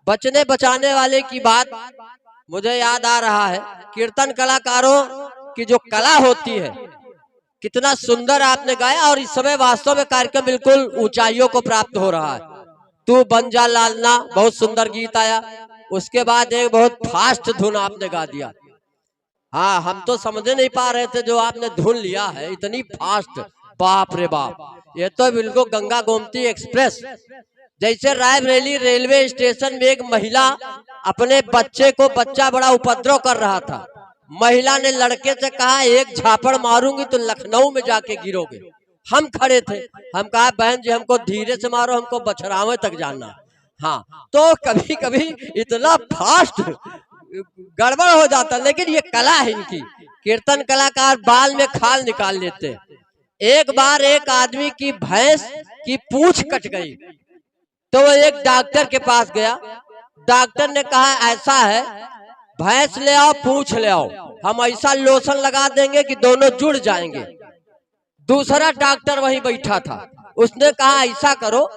बचने बचाने वाले की बात मुझे याद आ रहा है। कीर्तन कलाकारों की जो कला होती है, कितना सुंदर आपने गाया। और इस समय वास्तव में कार्यक्रम बिल्कुल ऊंचाइयों को प्राप्त हो रहा है। तू बन जा लालना, बहुत सुंदर गीत आया। उसके बाद एक बहुत फास्ट धुन आपने गा दिया। हाँ, हम तो समझ नहीं पा रहे थे जो आपने धुन लिया है, इतनी फास्ट, बाप रे बाप। ये तो बिल्कुल गंगा गोमती एक्सप्रेस जैसे। रायबरेली रेलवे स्टेशन में एक महिला अपने बच्चे को, बच्चा बड़ा उपद्रव कर रहा था, महिला ने लड़के से कहा एक झापड़ मारूंगी तो लखनऊ में जाके गिरोगे। हम खड़े थे, हम कहा बहन जी हमको धीरे से मारो, हमको बछरावे तक जाना। हाँ, तो कभी कभी इतना फास्ट गड़बड़ हो जाता, लेकिन ये कला है इनकी। कीर्तन कलाकार बाल में खाल निकाल लेते। एक बार एक आदमी की भैंस की पूंछ कट गई, तो वो एक डॉक्टर के पास गया। डॉक्टर ने कहा ऐसा है, भैंस ले आओ, पूंछ ले आओ, हम ऐसा लोशन लगा देंगे कि दोनों जुड़ जाएंगे। दूसरा डॉक्टर वहीं बैठा था, उसने कहा ऐसा करो,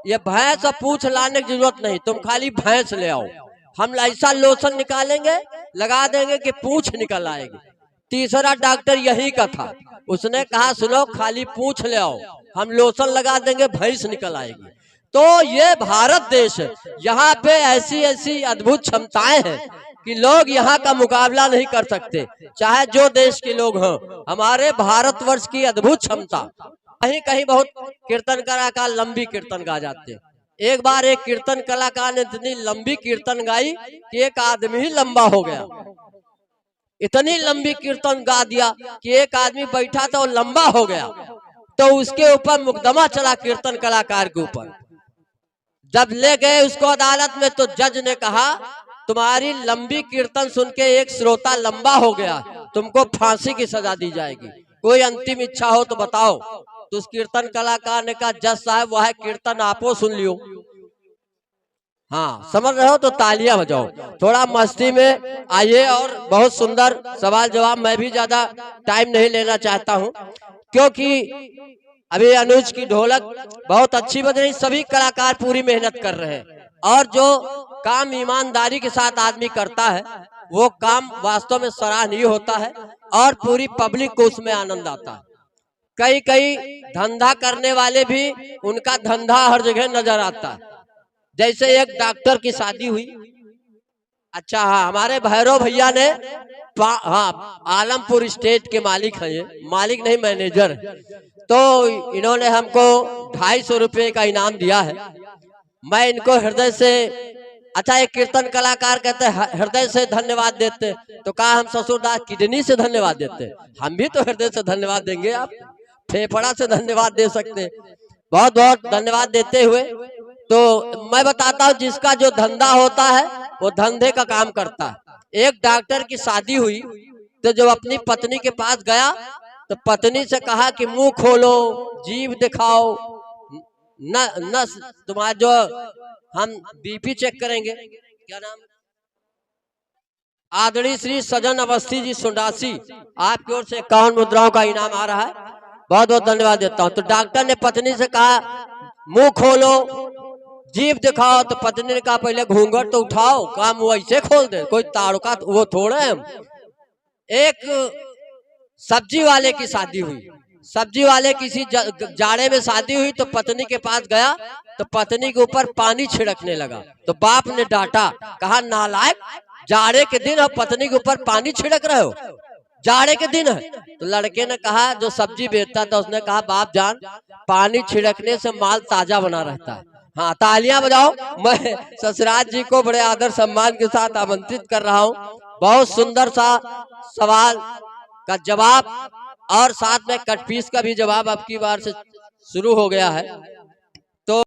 ये भैंस और पूंछ लाने की जरूरत नहीं, तुम खाली भैंस ले आओ, हम ऐसा लोशन निकालेंगे, लगा देंगे कि पूंछ निकल आएगी। तीसरा डॉक्टर यही का था, उसने कहा सुनो खाली पूंछ ले आओ, हम लोशन लगा देंगे, भैंस निकल आएगी। तो ये भारत देश, यहाँ पे ऐसी ऐसी अद्भुत क्षमताएं हैं कि लोग यहाँ का मुकाबला नहीं कर सकते, चाहे जो देश के लोग हों। हमारे भारतवर्ष की अद्भुत क्षमता। कहीं कहीं बहुत कीर्तन कलाकार लंबी कीर्तन गा जाते। एक बार एक कीर्तन कलाकार ने इतनी लंबी कीर्तन गाई कि एक आदमी ही लंबा हो गया। इतनी लंबी कीर्तन गा दिया कि एक आदमी बैठा था वो लंबा हो गया। तो उसके ऊपर मुकदमा चला कीर्तन कलाकार के ऊपर। जब ले गए उसको अदालत में, तो जज ने कहा तुम्हारी लंबी कीर्तन सुन के एक श्रोता लंबा हो गया, तुमको फांसी की सजा दी जाएगी, कोई अंतिम इच्छा हो तो बताओ। तो उस कीर्तन कलाकार ने कहा जज साहब वह कीर्तन आपो सुन लियो। हाँ, समझ रहे हो तो तालियां बजाओ। थोड़ा मस्ती में आइए और बहुत सुंदर सवाल जवाब। मैं भी ज्यादा टाइम नहीं लेना चाहता हूँ, क्योंकि अभी अनुज की ढोलक बहुत अच्छी बज रही। सभी कलाकार पूरी मेहनत कर रहे हैं, और जो काम ईमानदारी के साथ आदमी करता है वो काम वास्तव में सराहनीय होता है, और पूरी पब्लिक को उसमें आनंद आता है। कई कई धंधा करने वाले भी, उनका धंधा हर जगह नजर आता है। जैसे एक डॉक्टर की शादी हुई। अच्छा हाँ, हमारे भैरव भैया ने, हाँ, आलमपुर स्टेट के मालिक हैं, ये मालिक नहीं मैनेजर। तो इन्होंने हमको 250 रुपये का इनाम दिया है। मैं इनको हृदय से, अच्छा एक कीर्तन कलाकार कहते हैं हृदय से धन्यवाद देते, तो कहा हम ससुरदास किडनी से धन्यवाद देते। हम भी तो हृदय से धन्यवाद देंगे, आप फेफड़ा से धन्यवाद दे सकते। बहुत बहुत धन्यवाद देते हुए तो मैं बताता हूँ, जिसका जो धंधा होता है वो धंधे का काम करता है। एक डॉक्टर की शादी हुई, तो जब अपनी पत्नी के पास गया तो पत्नी से कहा कि मुंह खोलो, जीभ दिखाओ, न तुम्हारा जो हम बीपी चेक करेंगे। क्या नाम? आदरणीय श्री सजन अवस्थी जी सुंडासी, आपकी ओर से 51 मुद्राओं का इनाम आ रहा है, बहुत बहुत धन्यवाद देता हूँ। तो डॉक्टर ने पत्नी से कहा मुंह खोलो, जीभ दिखाओ। तो पत्नी ने कहा पहले घूंघट तो उठाओ, काम वो ऐसे खोल दे, कोई ताड़का वो थोड़े हम। एक सब्जी वाले की शादी हुई। सब्जी वाले किसी जाड़े में शादी हुई, तो पत्नी के पास गया, तो पत्नी के ऊपर पानी छिड़कने लगा। तो बाप ने डांटा, कहा नालायक, जाड़े के दिन अब पत्नी के ऊपर पानी छिड़क रहे हो, जाड़े के दिन है। तो लड़के ने कहा, जो सब्जी बेचता था, उसने कहा बाप जान, पानी छिड़कने से माल ताजा बना रहता है। हाँ, तालियां बजाओ। मैं ससुराल जी को बड़े आदर सम्मान के साथ आमंत्रित कर रहा हूँ। बहुत सुंदर सा सवाल का जवाब, और साथ में कटपीस का भी जवाब अब की बार से शुरू हो गया है।